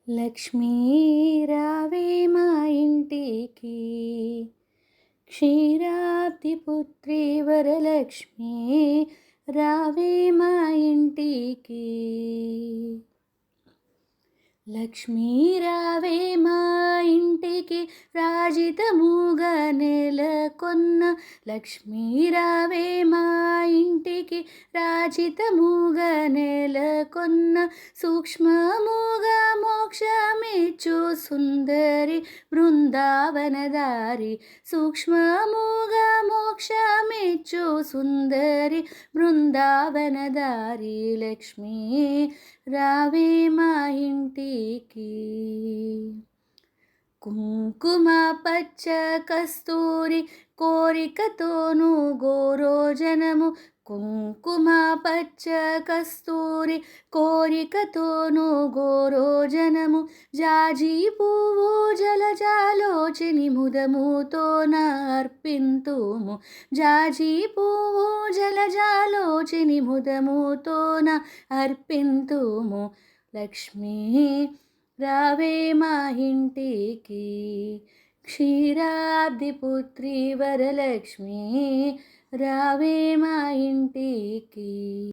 లక్ష్మీ రావే మా ఇంటికి, క్షీరాబ్ది పుత్రి వరలక్ష్మి రావే మా ఇంటికి. లక్ష్మీ రావే మా ఇంటికి, రాజితముగా నెలకొన్న లక్ష్మీ రావే మా ఇంటికి, రాజితముగా నెలకొన్న సూక్ష్మముగా మోక్షమిచ్చు సుందరి బృందావనదారి. సూక్ష్మముగా మోక్షమిచ్చు సుందరి బృందావనదారి. లక్ష్మీ రావే మా ఇంటికి. కుంకుమ పచ్చ కస్తూరి కోరికతోను గోరోజనము, కుంకుమ పచ్చ కస్తూరి కోరికతోను గోరోజనము, జాజి పువ్వు జలజాలోచని ముదముతోన అర్పింతుము. జాజి పువ్వు జలజాలోచని ముదముతోన అర్పింతుము. లక్ష్మీ రావే మా ఇంటికి, క్షీరాబ్ది పుత్రి వరలక్ష్మి రావే మా ఇంటికి.